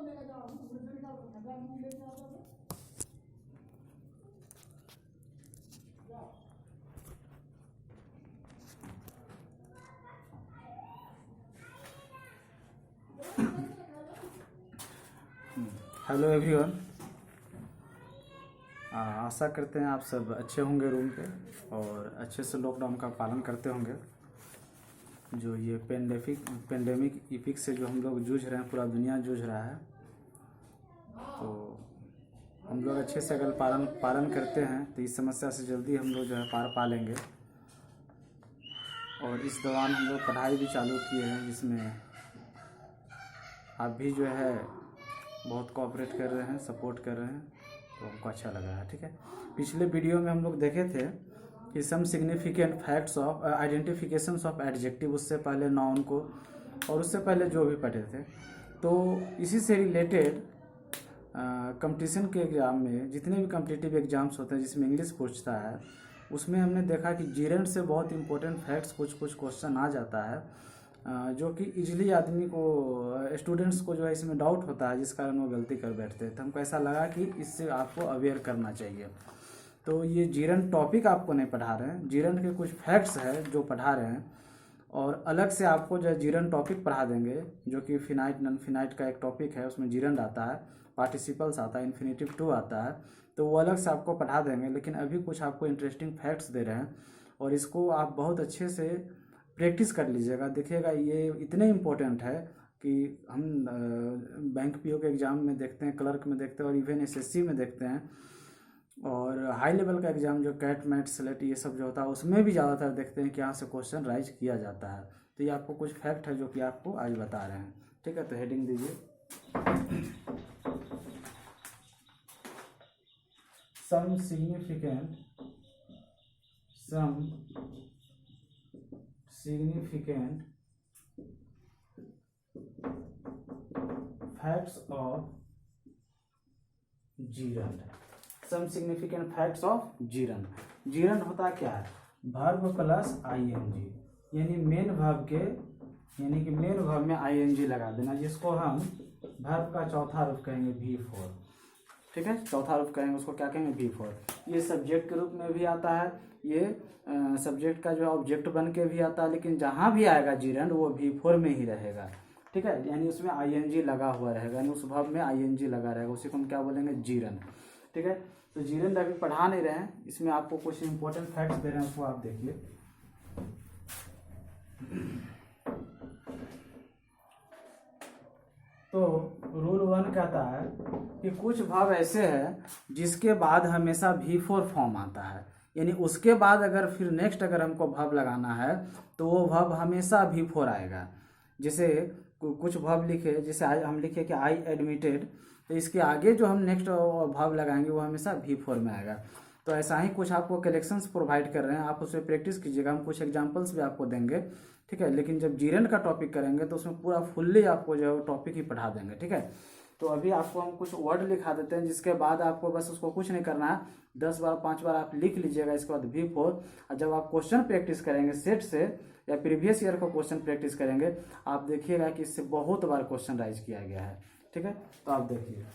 Hello everyone, आशा करते हैं आप सब अच्छे होंगे रूम पे और अच्छे से लॉकडाउन का पालन करते होंगे। जो ये पेंडेमिक इपिक से जो हम लोग जूझ रहे हैं, पूरा दुनिया जूझ रहा है, तो हम लोग अच्छे से अगर पालन करते हैं तो इस समस्या से जल्दी हम लोग जो है पार पा लेंगे। और इस दौरान हम लोग पढ़ाई भी चालू किए हैं, जिसमें आप भी जो है बहुत कोऑपरेट कर रहे हैं, सपोर्ट कर रहे हैं, तो हमको अच्छा लगा है। ठीक है, पिछले वीडियो में हम लोग देखे थे कि some significant facts of identifications of adjective, उससे पहले नाउन को और उससे पहले जो भी पढ़े थे। तो इसी से रिलेटेड कंपटीशन के एग्ज़ाम में जितने भी कम्पिटिटिव एग्ज़ाम्स होते हैं जिसमें इंग्लिश पूछता है, उसमें हमने देखा कि जीरेंट से बहुत इंपॉर्टेंट फैक्ट्स कुछ क्वेश्चन आ जाता है, जो कि इजीली आदमी को, स्टूडेंट्स को जो है इसमें डाउट होता है, जिस कारण वो गलती कर बैठते हैं। तो हमको ऐसा लगा कि इससे आपको अवेयर करना चाहिए। तो ये जीरेंट टॉपिक आपको नहीं पढ़ा रहे हैं, जीरेंट के कुछ फैक्ट्स है जो पढ़ा रहे हैं, और अलग से आपको जो है जीरेंट टॉपिक पढ़ा देंगे, जो कि फिनाइट नॉन फिनाइट का एक टॉपिक है, उसमें जीरेंट आता है, पार्टिसिपल्स आता है, इन्फिनेटिव टू आता है, तो वो अलग से आपको पढ़ा देंगे। लेकिन अभी कुछ आपको इंटरेस्टिंग फैक्ट्स दे रहे हैं और इसको आप बहुत अच्छे से प्रैक्टिस कर लीजिएगा। देखिएगा ये इतने इम्पोर्टेंट है कि हम बैंक पीओ के एग्ज़ाम में देखते हैं, क्लर्क में देखते हैं, और इवन एसएससी में देखते हैं, और हाई लेवल का एग्ज़ाम जो कैट मैट स्लेट ये सब जो होता है उसमें भी ज़्यादातर देखते हैं कि यहाँ से क्वेश्चन राइज किया जाता है। तो ये आपको कुछ फैक्ट है जो कि आपको आज बता रहे हैं। ठीक है, तो हेडिंग दीजिए, some significant facts of gerund. Some significant facts of gerund. Gerund होता क्या है? वर्ब प्लस आईएनजी, यानी मेन वर्ब में आईएनजी लगा देना, जिसको हम वर्ब का चौथा रूप कहेंगे V4। ठीक है, चौथा रूप कहेंगे, उसको क्या कहेंगे? V4। ये सब्जेक्ट के रूप में भी आता है, ये सब्जेक्ट का जो ऑब्जेक्ट बन के भी आता है, लेकिन जहाँ भी आएगा जीरेंट वो V4 में ही रहेगा। ठीक है, यानी उसमें आईएनजी लगा हुआ रहेगा, यानी उस वर्ब में आईएनजी लगा रहेगा, उसी को हम क्या बोलेंगे? जीरेंट। ठीक है, तो जीरेंट अभी पढ़ा नहीं रहे हैं, इसमें आपको कुछ इंपॉर्टेंट फैक्ट्स दे रहे हैं, उसको आप देखिए। तो रूल 1 कहता है कि कुछ वर्ब ऐसे हैं जिसके बाद हमेशा V4 फॉर्म आता है, यानी उसके बाद अगर फिर नेक्स्ट अगर हमको वर्ब लगाना है तो वो वर्ब हमेशा V4 आएगा। जैसे कुछ वर्ब लिखे, जैसे हम लिखे कि आई एडमिटेड, तो इसके आगे जो हम नेक्स्ट वर्ब लगाएंगे वो हमेशा V4 में आएगा। तो ऐसा ही कुछ आपको कलेक्शंस प्रोवाइड कर रहे हैं, आप उसमें प्रैक्टिस कीजिएगा, हम कुछ एग्जांपल्स भी आपको देंगे। ठीक है, लेकिन जब जीरेंट का टॉपिक करेंगे तो उसमें पूरा फुल्ली आपको जो है टॉपिक ही पढ़ा देंगे। ठीक है, तो अभी आपको हम कुछ वर्ड लिखा देते हैं, जिसके बाद आपको बस उसको कुछ नहीं करना है, 10 बार 5 बार आप लिख लीजिएगा, इसके बाद V4। और जब आप क्वेश्चन प्रैक्टिस करेंगे सेट से या प्रीवियस ईयर का क्वेश्चन प्रैक्टिस करेंगे, आप देखिएगा कि इससे बहुत बार क्वेश्चन राइज किया गया है। ठीक है, तो आप देखिए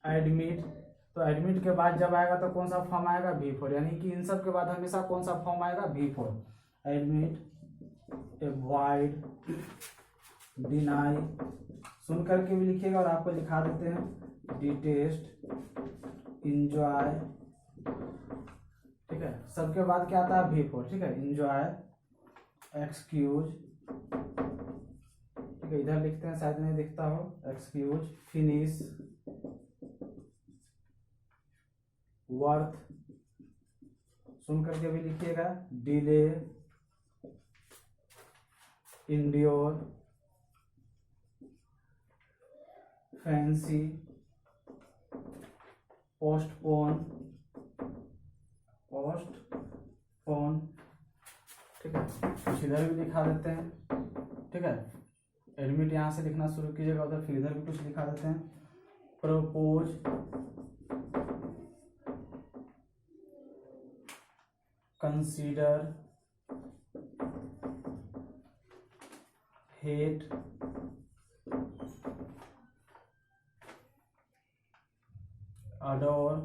एडमिट, तो एडमिट के बाद जब आएगा तो कौन सा फॉर्म आएगा? V4, यानी कि इन सब के बाद हमेशा कौन सा फॉर्म आएगा? V4। एडमिट, अवॉइड, डिनाई, सुन करके भी लिखिएगा और आपको लिखा देते हैं डिटेस्ट, इंजॉय। ठीक है, सबके बाद क्या आता है? V4। ठीक है, इंजॉय, एक्सक्यूज, ठीक है, इधर लिखते हैं, शायद नहीं दिखता हो, एक्सक्यूज, फिनिश, वर्थ, सुन करके भी लिखिएगा, डिले, इंड्योर, फैंसी, पोस्टपोन। ठीक है, कुछ इधर भी लिखा देते हैं। ठीक है, एडमिट यहाँ से लिखना शुरू कीजिएगा, उधर फिर इधर भी कुछ लिखा देते हैं। Propose, consider, hate, adore,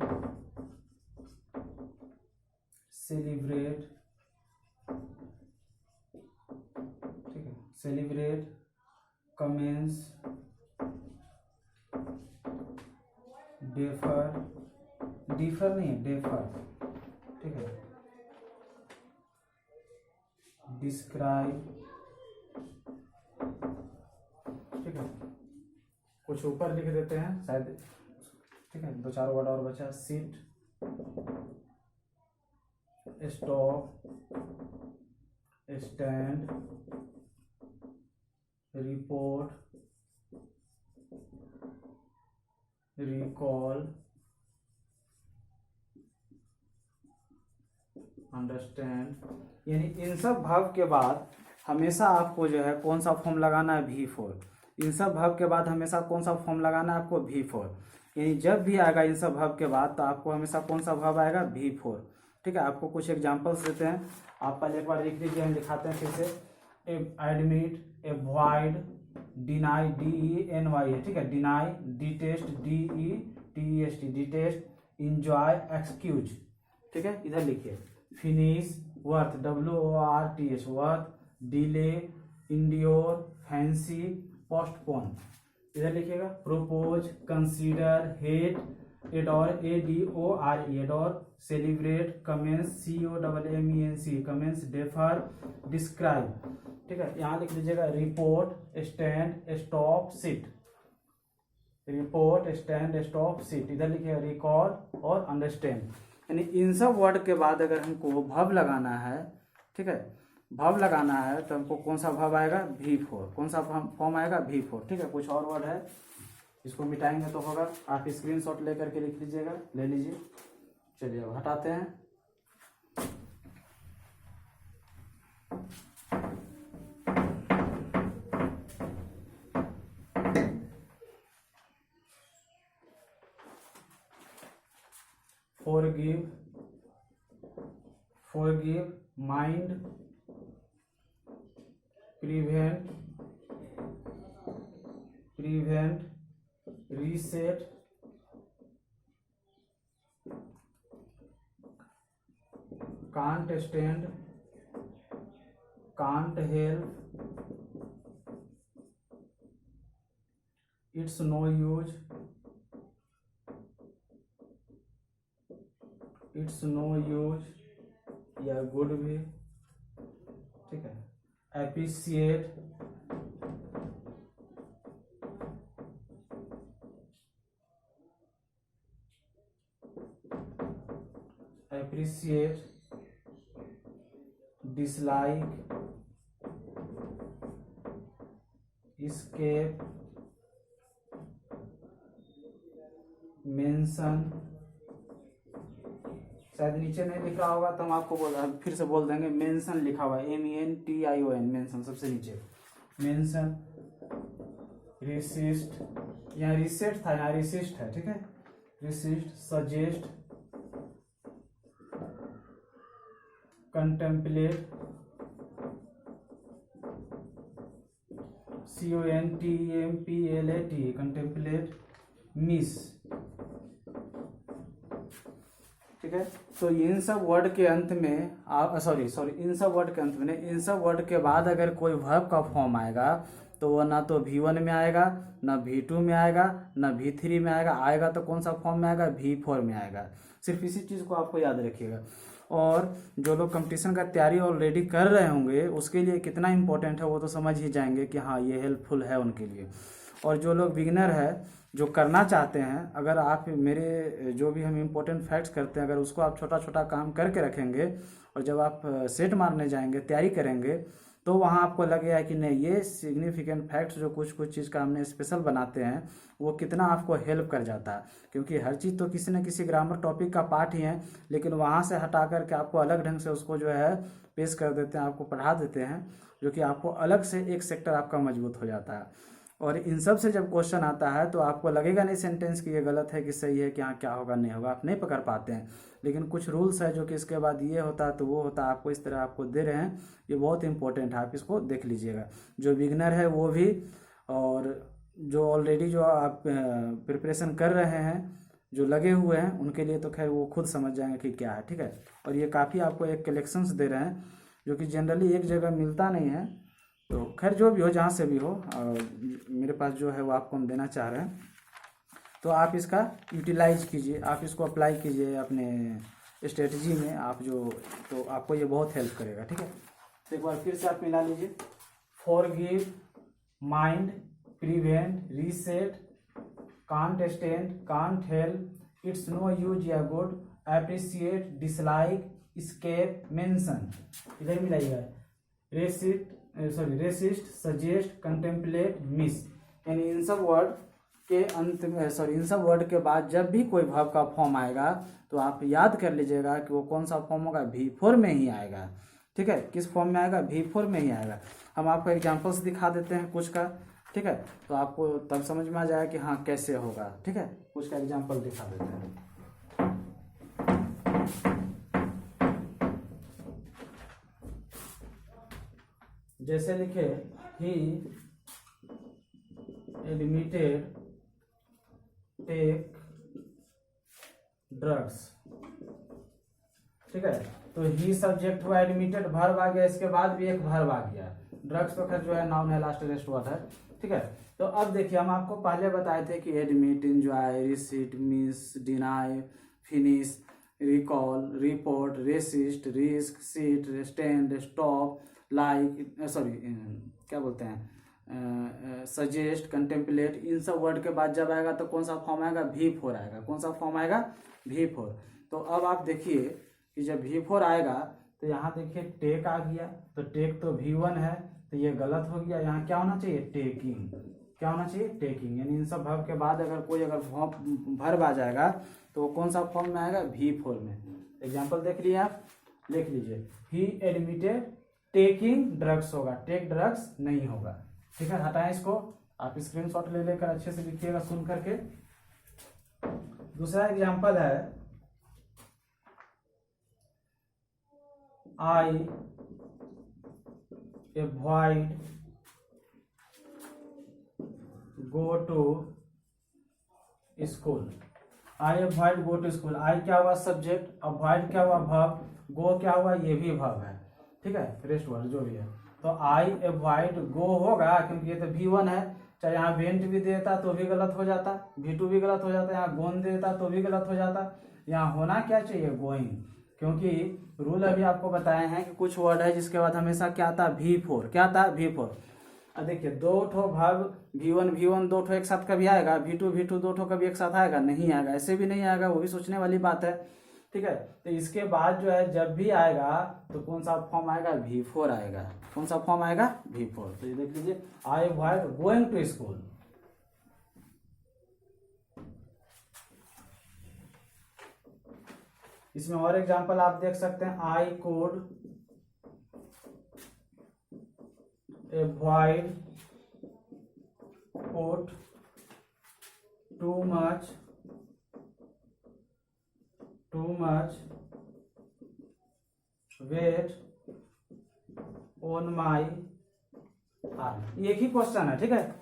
celebrate, ठीक है, celebrate, commence, defer, डिफर नहीं है, डेफर, ठीक है, डिस्क्राइब, ठीक है, कुछ ऊपर लिख देते हैं शायद, ठीक है, 2-4 वर्ड और बचा, sit, stop, stand, report, recall, understand. यानी इन सब भाव के बाद हमेशा आपको जो है कौन सा फॉर्म लगाना है, V4। इन सब भाव के बाद हमेशा कौन सा फॉर्म लगाना है आपको, V4। यानी जब भी आएगा इन सब भाव के बाद तो आपको हमेशा कौन सा भाव आएगा, V4। ठीक है, आपको कुछ एग्जांपल्स देते हैं, आप पहले एक बार लिख लीजिए, हम दिखाते हैं फिर से। एडमिट, एवॉइड, डिनाई, DENY है, ठीक है, deny, detest, DETEST, detest, enjoy, excuse, ठीक है, इधर लिखिए। Finish, worth, WORTH, worth, delay, endure, fancy, postpone, इधर लिखिएगा। Propose, consider, hate, adore, ADORE, adore, celebrate, commence, COMMENC, commence, defer, describe, ठीक है, यहाँ लिख लीजिएगा। Report, stand, stop, sit, report, stand, stop, sit, इधर लिखिएगा। रिकॉल और अंडरस्टैंड। यानी इन सब वर्ड के बाद अगर हमको भव लगाना है, ठीक है, भव लगाना है तो हमको कौन सा भव आएगा, V4। कौन सा फॉर्म आएगा, V4, ठीक है। कुछ और वर्ड है, इसको मिटाएंगे तो होगा, आप स्क्रीनशॉट लेकर के लिख लीजिएगा, ले लीजिए। चलिए अब हटाते हैं। forgive, mind, prevent, reset, can't stand, can't help, it's no use, it's no use या गुड भी, ठीक है। एप्रिसिएट, डिसलाइक, escape, मेंशन, शायद नीचे नहीं लिखा होगा तो हम आपको फिर से बोल देंगे। मेंशन लिखा हुआ है, MENTION, मेंशन सबसे नीचे। मेंशन, रेसिस्ट, यहाँ रिसेट था, यहाँ रेसिस्ट है, ठीक है। Resist, suggest, contemplate, CONTEMPLAT, contemplate, miss, ठीक है। तो इन सब वर्ड के अंत में इन सब वर्ड के अंत में इन सब वर्ड के बाद अगर कोई वर्ब का फॉर्म आएगा तो वो ना तो V1 में आएगा, ना V2 में आएगा, ना V3 में आएगा तो कौन सा फॉर्म में आएगा, V4 में आएगा। सिर्फ इसी चीज़ को आपको याद रखिएगा। और जो लोग कंपटीशन का तैयारी ऑलरेडी कर रहे होंगे उसके लिए कितना इंपॉर्टेंट है वो तो समझ ही जाएंगे कि हाँ ये हेल्पफुल है उनके लिए। और जो लोग बिगिनर है, जो करना चाहते हैं, अगर आप मेरे जो भी हम इम्पोर्टेंट फैक्ट्स करते हैं अगर उसको आप छोटा छोटा काम करके रखेंगे और जब आप सेट मारने जाएंगे, तैयारी करेंगे, तो वहाँ आपको लगेगा कि नहीं ये सिग्निफिकेंट फैक्ट्स जो कुछ कुछ चीज़ का हमने स्पेशल बनाते हैं वो कितना आपको हेल्प कर जाता है। क्योंकि हर चीज़ तो किसी न किसी ग्रामर टॉपिक का पार्ट ही है, लेकिन वहाँ से हटा करके आपको अलग ढंग से उसको जो है पेश कर देते हैं, आपको पढ़ा देते हैं, जो कि आपको अलग से एक सेक्टर आपका मजबूत हो जाता है। और इन सब से जब क्वेश्चन आता है तो आपको लगेगा नहीं सेंटेंस कि ये गलत है कि सही है, कि हाँ क्या होगा नहीं होगा, आप नहीं पकड़ पाते हैं। लेकिन कुछ रूल्स है जो कि इसके बाद ये होता है तो वो होता है, आपको इस तरह आपको दे रहे हैं, ये बहुत इंपॉर्टेंट है, आप इसको देख लीजिएगा। जो बिगनर है वो भी, और जो ऑलरेडी जो आप प्रिपरेशन कर रहे हैं जो लगे हुए हैं उनके लिए तो खैर वो खुद समझ जाएंगे कि क्या है, ठीक है। और ये काफ़ी आपको एक कलेक्शंस दे रहे हैं जो कि जनरली एक जगह मिलता नहीं है। तो खैर जो भी हो, जहाँ से भी हो, मेरे पास जो है वो आपको हम देना चाह रहे हैं। तो आप इसका यूटिलाइज कीजिए, आप इसको अप्लाई कीजिए अपने स्ट्रेटजी में, आप जो, तो आपको ये बहुत हेल्प करेगा, ठीक है। तो एक बार फिर से आप मिला लीजिए, forgive, mind, prevent, resent, can't stand, can't help, it's no use या good, appreciate, dislike, escape, mention, इधर मिलाइएगा, रेसिस्ट, सजेस्ट, कंटेम्पलेट, मिस। यानी इन सब वर्ड के अंत में, इन सब वर्ड के बाद जब भी कोई वर्ब का फॉर्म आएगा तो आप याद कर लीजिएगा कि वो कौन सा फॉर्म होगा, V4 में ही आएगा, ठीक है। किस फॉर्म में आएगा, V4 में ही आएगा। हम आपको एग्जांपल्स दिखा देते हैं कुछ का, ठीक है, तो आपको तब समझ में आ जाएगा कि हाँ कैसे होगा, ठीक है। कुछ का एग्जांपल दिखा देते हैं। जैसे लिखे, ही एडमिटेड टेक ड्रग्स, ठीक है। तो ही सब्जेक्ट हुआ, एडमिटेड वर्ब आ गया, इसके बाद भी एक वर्ब आ गया, ड्रग्स तो खैर जो है नाउन है, लास्ट रेस्ट वर्ड है, ठीक है। तो अब देखिए, हम आपको पहले बताए थे कि admit, enjoy, receipt, miss, deny, finish, recall, report, resist, risk, sit, stand, stop, like, क्या बोलते हैं, सजेस्ट, कंटेम्पलेट, इन सब वर्ड के बाद जब आएगा तो कौन सा फॉर्म आएगा, V4 आएगा। कौन सा फॉर्म आएगा, V4। तो अब आप देखिए कि जब V4 आएगा तो यहाँ देखिए टेक आ गया, तो टेक तो V1 है, तो ये गलत हो गया। यहाँ क्या होना चाहिए, टेकिंग, क्या होना चाहिए, टेकिंग। यानी इन सब वर्ब के बाद अगर कोई वर्ब आ जाएगा तो वो कौन सा फॉर्म में आएगा, V4 में। एग्जाम्पल देख लिए आप, लिख लीजिए, ही एडमिटेड टेकिंग ड्रग्स होगा, टेक ड्रग्स नहीं होगा, ठीक है। हटाएं इसको, आप स्क्रीनशॉट ले लेकर अच्छे से लिखिएगा सुन करके। दूसरा एग्जांपल है, I avoid go to school. I avoid go to school, I क्या हुआ सब्जेक्ट, अवॉइड क्या हुआ वर्ब, गो क्या हुआ, ये भी वर्ब है, ठीक है, रेस्ट वर्ड जो भी है। तो आई अवॉइड गो होगा क्योंकि ये तो V1 है, चाहे यहाँ वेंट भी देता तो भी गलत हो जाता, V2 भी गलत हो जाता, यहाँ गोन देता तो भी गलत हो जाता। यहाँ होना क्या चाहिए, गोइंग, क्योंकि रूल अभी आपको बताए हैं कि कुछ वर्ड है जिसके बाद हमेशा क्या आता, V4, क्या आता, V4। अब देखिए, दो ठो वर्ब V1 दो ठो एक साथ कभी आएगा, V2 दो ठो कभी एक साथ आएगा, नहीं आएगा, ऐसे भी नहीं आएगा, वो भी सोचने वाली बात है, ठीक है। तो इसके बाद जो है जब भी आएगा तो कौन सा फॉर्म आएगा, V4 आएगा। कौन सा फॉर्म आएगा, V4। तो ये देख लीजिए, I avoid going to school. इसमें और एग्जांपल आप देख सकते हैं, I could avoid put too much weight on my arm. एक ही क्वेश्चन है, ठीक है,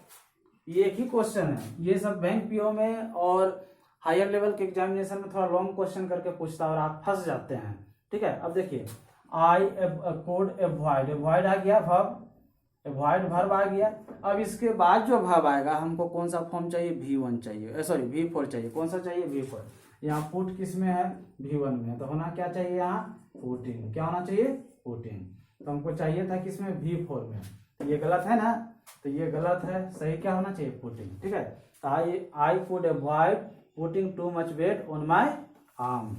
ये एक ही क्वेश्चन है। ये सब बैंक पीओ में और हायर लेवल के एग्जामिनेशन में थोड़ा लॉन्ग क्वेश्चन करके पूछता है और आप फंस जाते हैं, ठीक है। अब देखिए, आई कोड अवॉइड आ गया वर्ब, अवॉइड वर्ब आ गया। अब इसके बाद जो वर्ब आएगा हमको कौन सा फॉर्म चाहिए, V1 चाहिए, V4 चाहिए। कौन सा चाहिए, V4। यहाँ पुट किस में है, V1 में, तो होना क्या चाहिए यहाँ, पुटिंग। क्या होना चाहिए, पुटिंग। तो हमको चाहिए था किसमें, V4 में, तो ये गलत है ना, तो ये गलत है, सही क्या होना चाहिए, पुटिंग, ठीक है। तो I could avoid putting too much weight on my arm.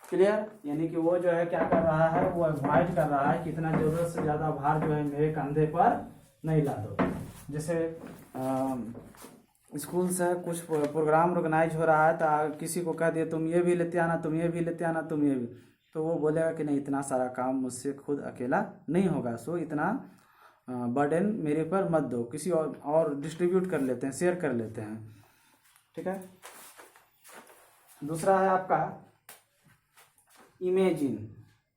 Clear, यानी कि वो जो है क्या कर रहा है, वो अवॉइड कर रहा है कि इतना जरूरत से ज्यादा भार जो है मेरे कंधे पर नहीं ला दो। जैसे स्कूल से कुछ प्रोग्राम ऑर्गेनाइज हो रहा है तो किसी को कह दिए तुम ये भी लेते आना, तुम ये भी लेते आना, तुम ये भी, तो वो बोलेगा कि नहीं, इतना सारा काम मुझसे खुद अकेला नहीं होगा, सो इतना बर्डन मेरे पर मत दो, किसी और डिस्ट्रीब्यूट कर लेते हैं, शेयर कर लेते हैं, ठीक है। दूसरा है आपका इमेजिन।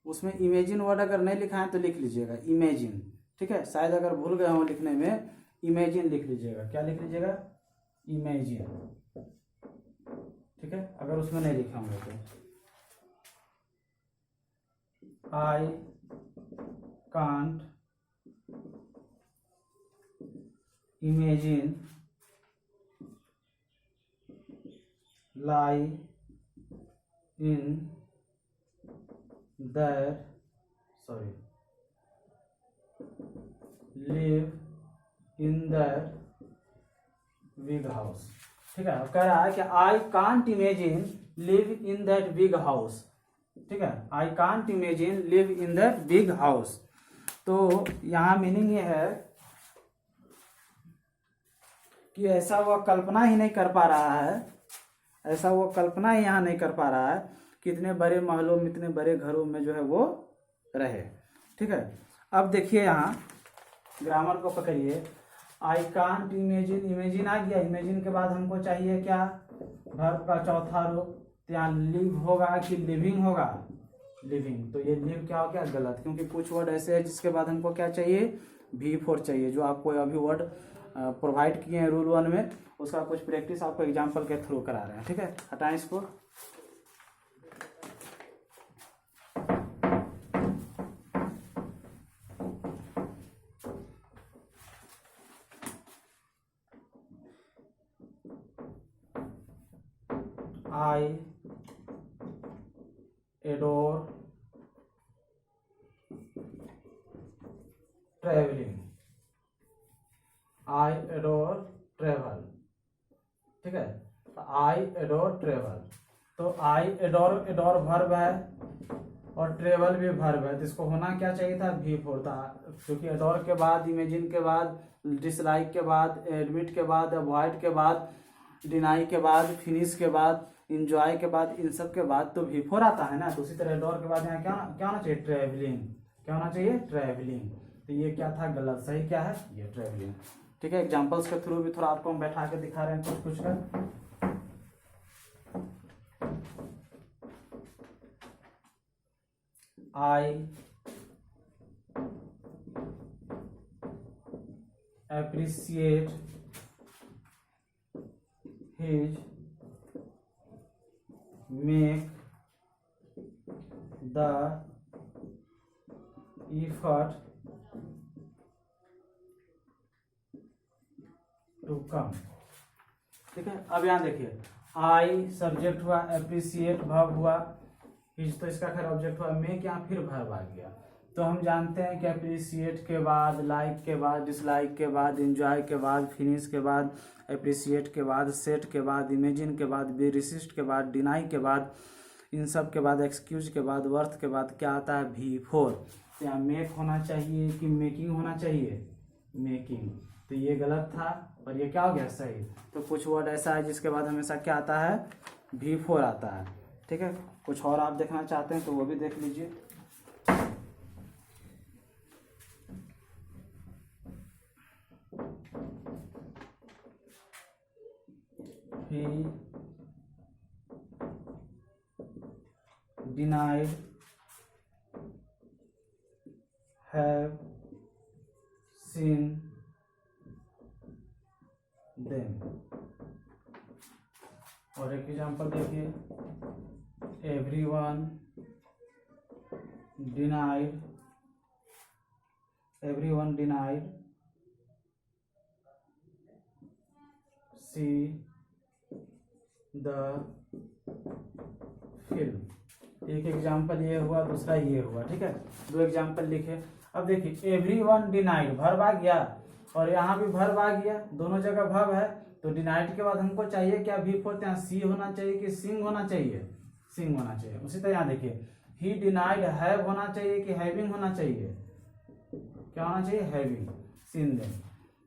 उसमें इमेजिन वर्ड अगर नहीं लिखा है तो लिख लीजिएगा इमेजिन, ठीक है। शायद अगर भूल गए हो लिखने में, इमेजिन लिख लीजिएगा। क्या लिख लीजिएगा, इमेजिन, ठीक है, अगर उसमें नहीं लिखे होंगे तो I can't imagine lie in that live in that big house. ठीक है, अब कह रहा है कि I can't imagine live in that big house. ठीक है, I can't imagine live in that big house. तो यहाँ मीनिंग ये है कि ऐसा वो कल्पना ही नहीं कर पा रहा है, ऐसा वो कल्पना ही यहाँ नहीं कर पा रहा है कि इतने बड़े महलों में, इतने बड़े घरों में जो है वो रहे। ठीक है, अब देखिए यहाँ ग्रामर को पकड़िए। आई कांट इमेजिन, इमेजिन आ गया, इमेजिन के बाद हमको चाहिए क्या, वर्ब का चौथा रूप। तो यहाँ लिव होगा कि लिविंग होगा, लिविंग। तो ये लिव क्या हो गया, गलत, क्योंकि कुछ वर्ड ऐसे है जिसके बाद हमको क्या चाहिए, V4 चाहिए, जो आपको अभी वर्ड प्रोवाइड किए हैं रूल 1 में, उसका कुछ प्रैक्टिस आपको एग्जाम्पल के थ्रू करा रहे हैं। ठीक है, हटाएं इसको। I adore traveling, I adore travel। ठीक है, तो I adore travel, तो I adore, adore वर्ब है और ट्रेवल भी वर्ब है, तो इसको होना क्या चाहिए था, V4 था, क्योंकि adore के बाद, इमेजिन के बाद, डिसलाइक के बाद, एडमिट के बाद, अवॉइड के बाद, डिनाई के बाद, फिनिश के बाद, इंजॉय के बाद, इन सब के बाद तो V4 आता है ना। तो उसी तरह डोर के बाद यहाँ क्या क्या होना चाहिए, ट्रैवलिंग। क्या होना चाहिए, ट्रैवलिंग। तो ये क्या था, गलत। सही क्या है, ये ट्रैवलिंग। ठीक है, एग्जांपल्स के थ्रू भी थोड़ा आपको हम बैठा के दिखा रहे हैं कुछ कुछ का। आई appreciate his make the effort to come। ठीक है, अब यहाँ देखिए, आई सब्जेक्ट हुआ, एप्रिसिएट वर्ब हुआ, हिज तो इसका खैर ऑब्जेक्ट हुआ, मेक यहाँ फिर वर्ब आ गया। तो हम जानते हैं कि एप्रिसिएट के बाद, लाइक के बाद, डिसलाइक के बाद, एंजॉय के बाद, फिनिश के बाद, एप्रिसिएट के बाद, सेट के बाद, इमेजिन के बाद, बी रिसिस्ट के बाद, डिनाई के बाद, इन सब के बाद, एक्सक्यूज के बाद, वर्थ के बाद क्या आता है, V4। तो यहाँ मेक होना चाहिए कि मेकिंग होना चाहिए, मेकिंग। तो ये गलत था और ये क्या हो गया, सही। तो कुछ वर्ड ऐसा है जिसके बाद हमेशा क्या आता है, V4 आता है। ठीक है, कुछ और आप देखना चाहते हैं तो वो भी देख लीजिए। He denied have seen them। और एक एग्जांपल देखिए, everyone denied see the film। एक एग्जाम्पल ये हुआ, दूसरा ये हुआ। ठीक है, दो एग्जाम्पल लिखे। अब देखिए, everyone denied वर्ब आ गया और यहाँ भी वर्ब आ गया, दोनों जगह वर्ब है। तो डिनाइड के बाद हमको चाहिए क्या, V4। यहाँ सी होना चाहिए कि सिंग होना चाहिए, सिंग होना चाहिए। उसी तरह यहाँ देखिए, ही डिनाइड हैव होना चाहिए कि हैविंग होना चाहिए, क्या होना चाहिए, हैविंग, सीन देम।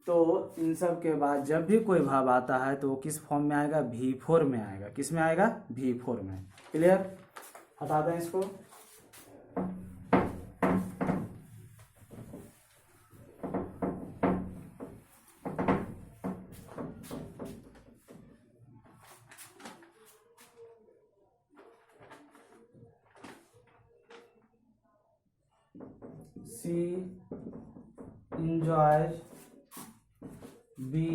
तो इन सब के बाद जब भी कोई भाव आता है तो वो किस फॉर्म में आएगा, V4 में आएगा। किस में आएगा, V4 में। क्लियर, हटा दें इसको। She enjoys be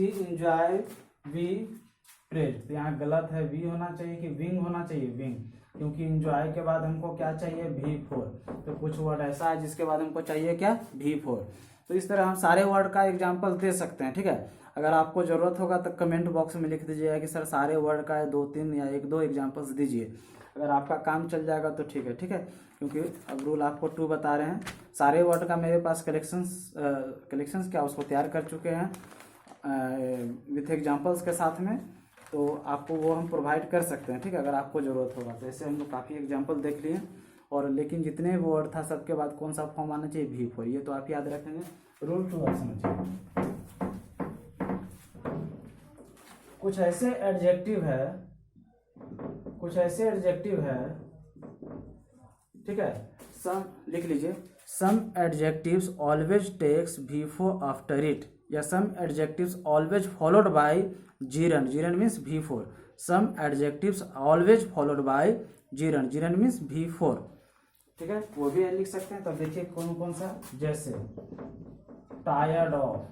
she enjoy be praised, तो यहाँ गलत है, वी होना चाहिए कि विंग होना चाहिए, विंग, क्योंकि इंजॉय के बाद हमको क्या चाहिए, V4। तो कुछ वर्ड ऐसा है जिसके बाद हमको चाहिए क्या, V4। तो इस तरह हम सारे वर्ड का एग्जाम्पल दे सकते हैं, ठीक है। अगर आपको जरूरत होगा तो कमेंट बॉक्स में लिख दीजिएगा कि सर सारे वर्ड का 2-3 या 1-2 एग्जाम्पल्स दीजिए। अगर आपका काम चल जाएगा तो ठीक है, ठीक है, क्योंकि अब रूल आपको 2 बता रहे हैं। सारे वर्ड का मेरे पास कलेक्शंस क्या उसको तैयार कर चुके हैं विथ एग्जाम्पल्स के साथ में, तो आपको वो हम प्रोवाइड कर सकते हैं, ठीक है, अगर आपको ज़रूरत होगा तो। ऐसे हम लोग काफ़ी एग्जाम्पल देख लिए, और लेकिन जितने वर्ड था सबके बाद कौन सा फॉर्म आना चाहिए, V4, ये तो आप याद रखेंगे। रूल 2 और समझिए। कुछ ऐसे एडजेक्टिव है, ठीक है, सम लिख लीजिए, some adjectives always takes V4 after it, या some adjectives always followed by gerund means V4, some adjectives always followed by gerund means V4, ठीक है, वो भी लिख सकते हैं। तब देखिए कौन कौन सा, जैसे tired of,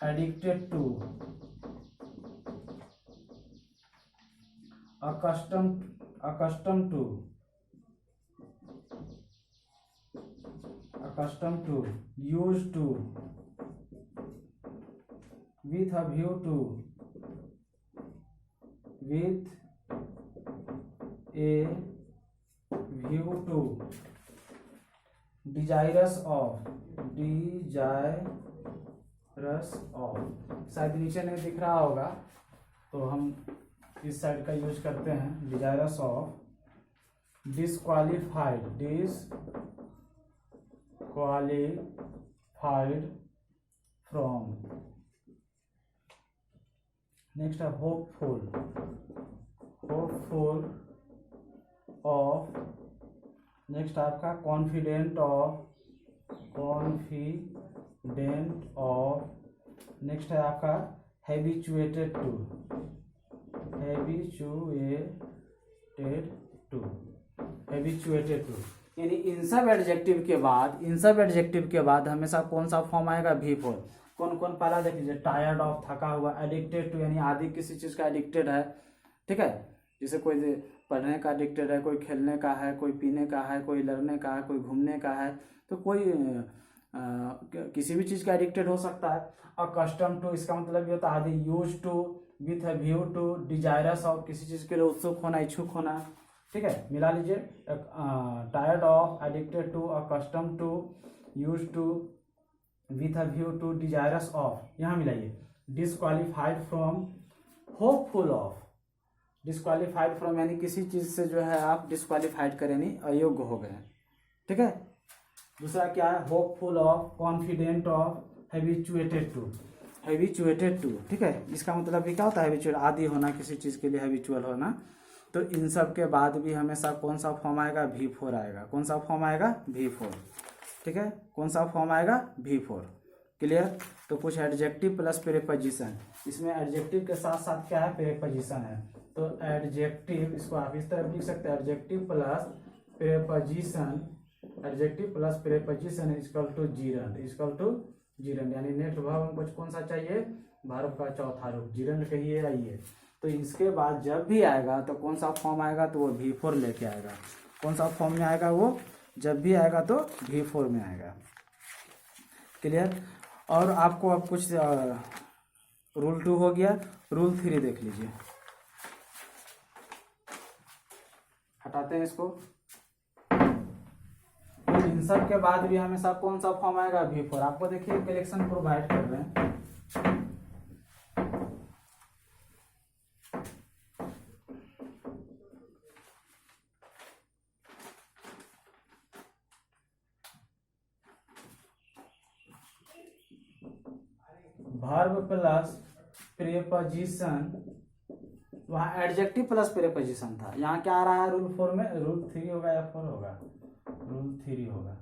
addicted to, accustomed to, used to, with a view to, with a view to, desirous of, शायद नीचे नहीं दिख रहा होगा तो हम इस साइड का यूज करते हैं, desirous of, disqualified from, next है होपफुल ऑफ, नेक्स्ट आपका कॉन्फिडेंट ऑफ, नेक्स्ट है आपका हैबिचुएटेड टू, यानी इन सब एडजेक्टिव के बाद हमेशा कौन सा फॉर्म आएगा, V4। कौन कौन पहला देख लीजिए, टायर्ड ऑफ, थका हुआ, एडिक्टेड टू यानी आदि किसी चीज का एडिक्टेड है, ठीक है, जैसे कोई पढ़ने का एडिक्टेड है, कोई खेलने का है, कोई पीने का है, कोई लड़ने का है, कोई घूमने का है, तो कोई किसी भी चीज का एडिक्टेड हो सकता है। अकस्टम टू, इसका मतलब ये होता है आदि, use to, with a view to, desirous of, किसी चीज के लिए उत्सुक होना, इच्छुक होना, ठीक है, मिला लीजिए, tired of, addicted to, accustomed to, use to, with a view to, desirous of, यहाँ मिलाइए, disqualified from, hopeful of, disqualified from यानी किसी चीज से जो है आप डिसक्वालीफाइड करें, नहीं अयोग्य हो गए, ठीक है। दूसरा क्या है, hopeful of, confident of, habituated to, ठीक है, इसका मतलब भी क्या होता है, हैबिचुअल, आदी होना, किसी चीज के लिए हैबिचुअल होना। तो इन सब के बाद भी हमेशा कौन सा फॉर्म आएगा, V4 आएगा। कौन सा फॉर्म आएगा, V4, ठीक है, कौन सा फॉर्म आएगा, V4, क्लियर। तो कुछ एडजेक्टिव प्लस प्रीपोजिशन, इसमें एडजेक्टिव के साथ साथ क्या है, प्रीपोजिशन है। तो एडजेक्टिव, इसको आप इस तरह लिख सकते हैं, adjective plus preposition equal to gerund, यानी नेक्स्ट वर्ब हमको कौन सा चाहिए, वर्ब का चौथा रूप, जीरन कहिए आइए। तो इसके बाद जब भी आएगा तो कौन सा फॉर्म आएगा, तो वो V4 लेके आएगा। कौन सा फॉर्म में आएगा, वो जब भी आएगा तो V4 में आएगा, क्लियर। और आपको अब कुछ रूल 2 हो गया, रूल 3 देख लीजिए, हटाते हैं इसको। तो इन सब के बाद भी हमेशा कौन सा फॉर्म आएगा, V4। आपको देखिए कलेक्शन प्रोवाइड कर रहे हैं, वर्ब प्लस प्रीपोजिशन, वहाँ एडजेक्टिव प्लस प्रीपोजिशन था, यहाँ क्या आ रहा है रूल 4 में, रूल 3 होगा या 4 होगा, रूल 3 होगा,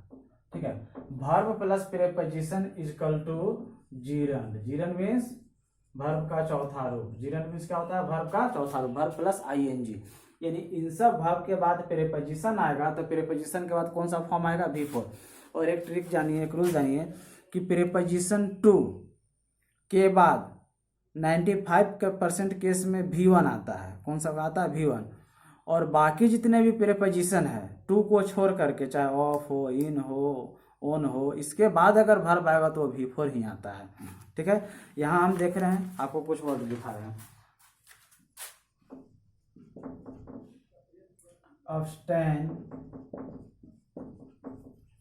ठीक है। Verb plus preposition equal to gerund means verb का चौथा रूप, जीरन मीन्स क्या होता है, वर्ब का चौथा रूप, वर्ब प्लस ing, यानी इन सब वर्ब के बाद प्रीपोजिशन आएगा, तो प्रीपोजिशन के बाद कौन सा फॉर्म आएगा, V4। और एक ट्रिक जानिए, एक रूल जानिए कि प्रीपोजिशन टू के बाद 95% केस में V1 आता है। कौन सा आता है? V1। और बाकी जितने भी प्रीपोजिशन है टू को छोड़ करके, चाहे ऑफ हो, इन हो, ऑन हो, इसके बाद अगर वर्ब आएगा तो V4 ही आता है। ठीक है, यहाँ हम देख रहे हैं, आपको कुछ वर्ड दिखा रहे हैं। अब्सटेन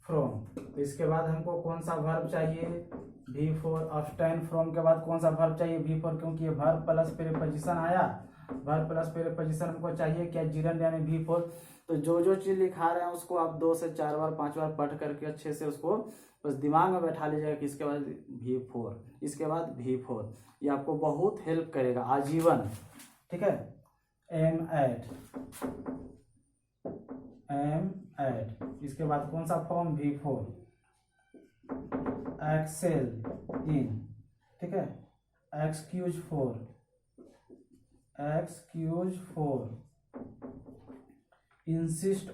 फ्रॉम, तो इसके बाद हमको कौन सा वर्ब चाहिए? V4। अब्सटेन फ्रॉम के बाद कौन सा वर्ब चाहिए? V4, क्योंकि ये वर्ब प्लस प्रीपोजिशन आया, वर्ब प्लस प्रीपोजिशन हमको चाहिए क्या? जिरंड यानी V4। तो जो जो चीज लिखा रहे हैं उसको आप 2 से 4 बार 5 बार पढ़ करके अच्छे से उसको बस दिमाग में बैठा लीजिएगा कि इसके बाद V4, इसके बाद V4। ये आपको बहुत हेल्प करेगा आजीवन। ठीक है, एम एट, इसके बाद कौन सा फॉर्म? V4। एक्सेल इन, ठीक है, एक्सक्यूज फॉर, इंसिस्ट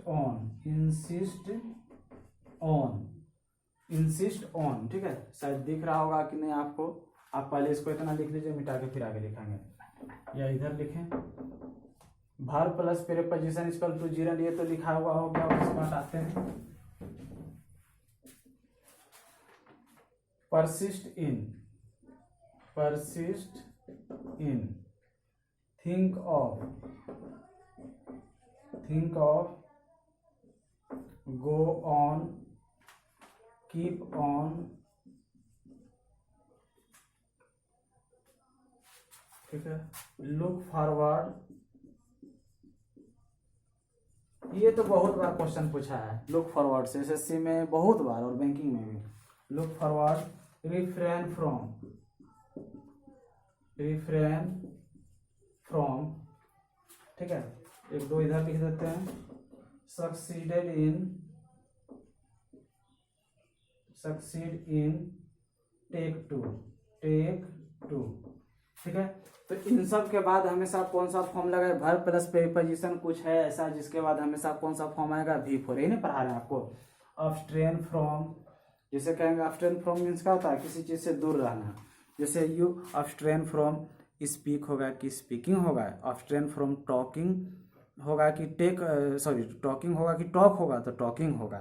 ऑन, ठीक है। शायद दिख रहा होगा कि नहीं आपको, आप पहले इसको इतना लिख लीजिए, मिटा के फिर आगे लिखेंगे, या इधर लिखें। Verb plus preposition equal to gerund, ये तो लिखा हुआ हो गया। उसके बाद आते हैं persist in, think of, go on, keep on, ठीक है, लुक फॉरवर्ड। ये तो बहुत बार क्वेश्चन पूछा है लुक फॉरवर्ड से, एसएससी में बहुत बार और बैंकिंग में भी। लुक फॉरवर्ड, रिफ्रेन फ्रॉम, ठीक है, एक दो इधर लिख देते हैं। सक्सीड इन टेक टू, ठीक है। तो इन सब के बाद हमेशा कौन सा फॉर्म लगाए? वर्ब प्लस प्रीपोजिशन कुछ है ऐसा जिसके बाद हमेशा कौन सा फॉर्म आएगा? V4। यही नहीं पढ़ा रहे हैं आपको। अब्सटेन फ्रॉम, जैसे कहेंगे अब्सटेन फ्रॉम मीन्स क्या होता है? किसी चीज से दूर रहना। जैसे यू अब्सटेन फ्रॉम स्पीक होगा कि स्पीकिंग होगा, अब्सटेन फ्रॉम टॉकिंग होगा कि टॉकिंग होगा कि टॉक होगा, तो टॉकिंग होगा।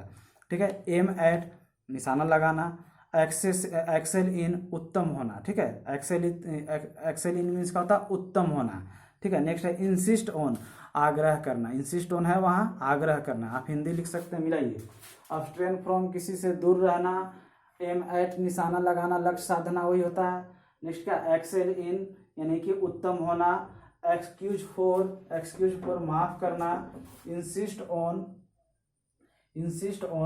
ठीक है, एम एट निशाना लगाना, एक्सेल इन उत्तम होना, ठीक है, एक्सेल इन मीन्स का होता है उत्तम होना। ठीक है, नेक्स्ट है इंसिस्ट ऑन, आग्रह करना, इंसिस्ट ऑन है वहाँ आग्रह करना, आप हिंदी लिख सकते हैं, मिलाइए। अब्सटेन फ्रॉम किसी से दूर रहना, एम एट निशाना लगाना, लक्ष्य साधना वही होता है। नेक्स्ट क्या? एक्सेल इन यानी कि उत्तम होना, एक्सक्यूज फॉर माफ करना, इंसिस्ट ऑन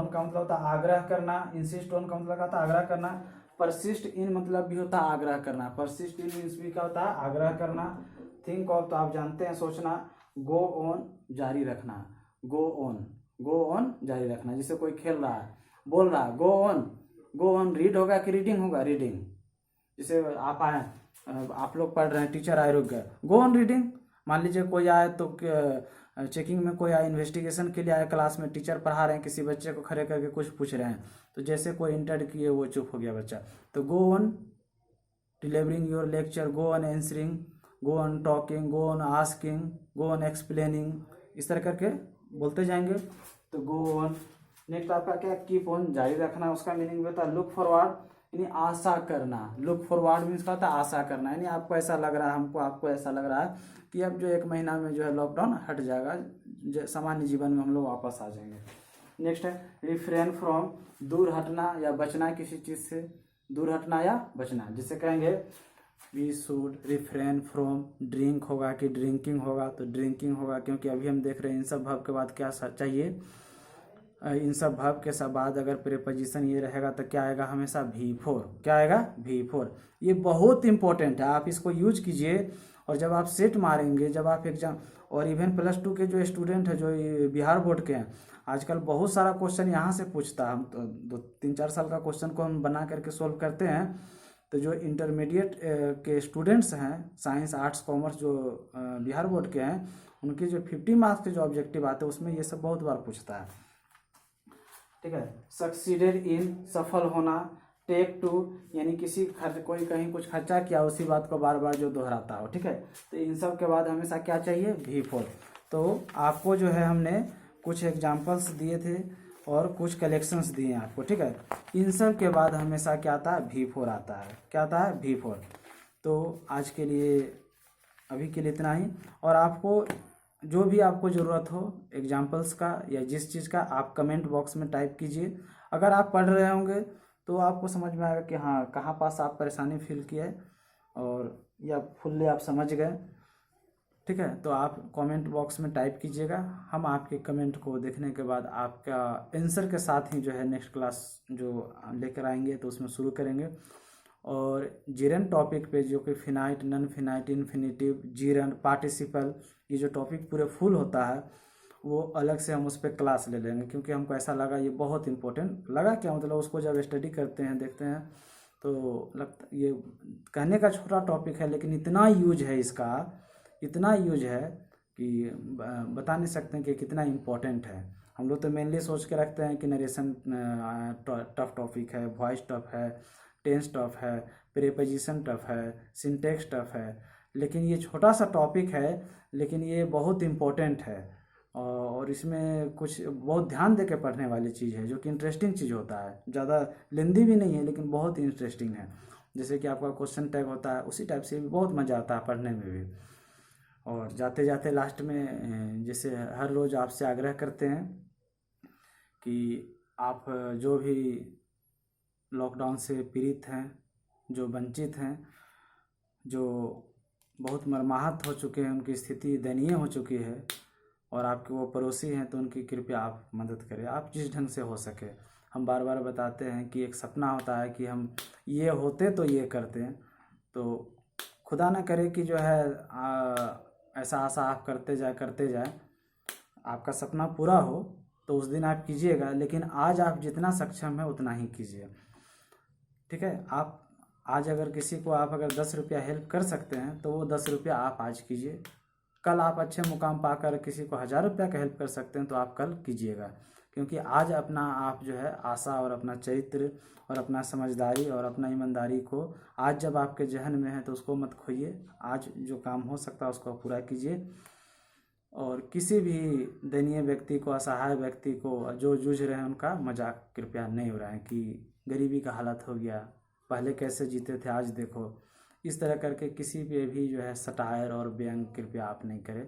का मतलब होता है आग्रह करना, इंसिस्ट ऑन का मतलब होता है आग्रह करना। परसिस्ट इन मतलब भी होता है आग्रह करना, परसिस्ट इन मीन्स भी क्या होता है? आग्रह करना। थिंक ऑफ तो आप जानते हैं सोचना, गो ऑन जारी रखना, गो ऑन जारी रखना। जैसे कोई खेल रहा है, बोल रहा है गो ऑन, रीड होगा कि रीडिंग होगा? रीडिंग। जैसे आप आए, आप लोग पढ़ रहे हैं, टीचर आए रुक गए, गो ऑन रीडिंग। मान लीजिए कोई आए तो चेकिंग में कोई आया, इन्वेस्टिगेशन के लिए आया, क्लास में टीचर पढ़ा रहे हैं, किसी बच्चे को खड़े करके कुछ पूछ रहे हैं, तो जैसे कोई इंटर किए वो चुप हो गया बच्चा, तो go on delivering your lecture, go on answering, go on talking, go on asking, go on explaining, इस तरह करके बोलते जाएंगे, तो गो ऑन। नेक्स्ट आपका क्या? कीप ऑन जारी रखना, उसका मीनिंग होता है लुक फॉरवर्ड, यानी आशा करना। लुक फॉरवर्ड मीन्स क्या होता है? आशा करना, यानी आपको ऐसा लग रहा है, आपको ऐसा लग रहा है कि अब जो 1 महीना में जो है लॉकडाउन हट जाएगा, सामान्य जीवन में हम लोग वापस आ जाएंगे। नेक्स्ट है रिफ्रेन फ्रॉम, दूर हटना या बचना, किसी चीज से दूर हटना या बचना। जिसे कहेंगे we should refrain from drink होगा कि ड्रिंकिंग होगा, तो ड्रिंकिंग होगा, क्योंकि अभी हम देख रहे हैं इन सब वर्ब के बाद क्या चाहिए? इन सब वर्ब के सब बाद अगर प्रीपोजिशन ये रहेगा तो क्या आएगा? हमेशा V4। क्या आएगा? V4। ये बहुत इंपॉर्टेंट है, आप इसको यूज कीजिए। और जब आप सेट मारेंगे, जब आप एग्जाम, और इवन +2 के जो स्टूडेंट है, जो बिहार बोर्ड के हैं, आजकल बहुत सारा क्वेश्चन यहाँ से पूछता है। हम तो 2-3-4 साल का क्वेश्चन को हम बना करके सोल्व करते हैं। तो जो इंटरमीडिएट के स्टूडेंट्स हैं, साइंस आर्ट्स कॉमर्स, जो बिहार बोर्ड के हैं, उनके जो 50 मार्क्स के जो ऑब्जेक्टिव आते हैं उसमें ये सब बहुत बार पूछता है। ठीक है, सक्सीडेड इन सफल होना, टेक टू, यानी किसी कोई कहीं कुछ खर्चा किया उसी बात को बार बार जो दोहराता हो, ठीक है। तो इन सब के बाद हमेशा क्या चाहिए, V4। तो आपको जो है हमने कुछ एग्जाम्पल्स दिए थे और कुछ कलेक्शंस दिए हैं आपको, ठीक है। इन सब के बाद हमेशा क्या आता है, V4 आता है। क्या आता है, V4। तो आज के लिए अभी के लिए इतना ही। और आपको जो भी आपको ज़रूरत हो एग्जाम्पल्स का या जिस चीज़ का, आप कमेंट बॉक्स में टाइप कीजिए। अगर आप पढ़ रहे होंगे तो आपको समझ में आएगा कि हाँ कहाँ पास आप परेशानी फील किए और या फुल्ली आप समझ गए, ठीक है। तो आप कमेंट बॉक्स में टाइप कीजिएगा, हम आपके कमेंट को देखने के बाद आपका आंसर के साथ ही जो है नेक्स्ट क्लास जो लेकर आएंगे तो उसमें शुरू करेंगे। और जीरन टॉपिक पे जो कि finite, none finite, infinitive, Jiran, participle, ये जो टॉपिक पूरे फुल होता है वो अलग से हम उस पर क्लास ले लेंगे, क्योंकि हमको ऐसा लगा ये बहुत इंपॉर्टेंट लगा। क्या मतलब उसको जब स्टडी करते हैं देखते हैं तो लगता ये कहने का छोटा टॉपिक है लेकिन इतना यूज है इसका, इतना यूज है कि बता नहीं सकते कि कितना इम्पोर्टेंट है। हम लोग तो मेनली सोच के रखते हैं कि नरेशन टफ टॉपिक है, वॉइस टफ है, टेंस टफ है, प्रीपोजिशन टफ है, सिंटेक्स टफ है, लेकिन ये छोटा सा टॉपिक है लेकिन ये बहुत इम्पोर्टेंट है। और इसमें कुछ बहुत ध्यान दे के पढ़ने वाली चीज़ है जो कि इंटरेस्टिंग चीज़ होता है, ज़्यादा लेंदी भी नहीं है लेकिन बहुत इंटरेस्टिंग है। जैसे कि आपका क्वेश्चन टैग होता है उसी टाइप से भी बहुत मज़ा आता है पढ़ने में भी। और जाते जाते लास्ट में जैसे हर रोज़ आपसे आग्रह करते हैं कि आप जो भी लॉकडाउन से पीड़ित हैं, जो वंचित हैं, जो बहुत मर्माहत हो चुके हैं, उनकी स्थिति दयनीय हो चुकी है और आपके वो पड़ोसी हैं तो उनकी कृपया आप मदद करें, आप जिस ढंग से हो सके। हम बार बार बताते हैं कि एक सपना होता है कि हम ये होते तो ये करते हैं, तो खुदा ना करे कि जो है ऐसा आशा आप करते जाए आपका सपना पूरा हो तो उस दिन आप कीजिएगा, लेकिन आज आप जितना सक्षम है उतना ही कीजिए, ठीक है। आप आज अगर किसी को आप अगर 10 रुपया हेल्प कर सकते हैं तो वो 10 रुपया आप आज कीजिए। कल आप अच्छे मुकाम पाकर किसी को 1000 रुपया का हेल्प कर सकते हैं तो आप कल कीजिएगा, क्योंकि आज अपना आप जो है आशा और अपना चरित्र और अपना समझदारी और अपना ईमानदारी को आज जब आपके जहन में है तो उसको मत खोइए। आज जो काम हो सकता है उसको पूरा कीजिए। और किसी भी दयनीय व्यक्ति को, असहाय व्यक्ति को जो जूझ रहे हैं उनका मजाक कृपया नहीं उड़ाएं कि गरीबी का हालत हो गया, पहले कैसे जीते थे आज देखो। इस तरह करके किसी पे भी जो है सटायर और व्यंग कृपया आप नहीं करें।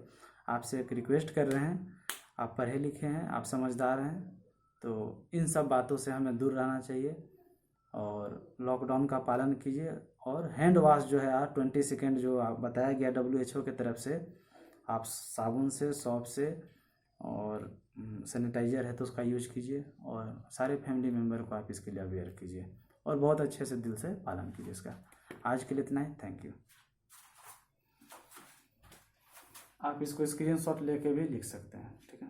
आपसे एक रिक्वेस्ट कर रहे हैं, आप पढ़े लिखे हैं, आप समझदार हैं, तो इन सब बातों से हमें दूर रहना चाहिए और लॉकडाउन का पालन कीजिए। और हैंड वॉश जो है 20 सेकेंड जो आप बताया गया WHO की तरफ से, आप साबुन से, सॉप से और सैनिटाइज़र है तो उसका यूज कीजिए और सारे फैमिली मेम्बर को आप इसके लिए अवेयर कीजिए और बहुत अच्छे से दिल से पालन कीजिए इसका। आज के लिए इतना ही, थैंक यू। आप इसको स्क्रीनशॉट लेके भी लिख सकते हैं, ठीक है।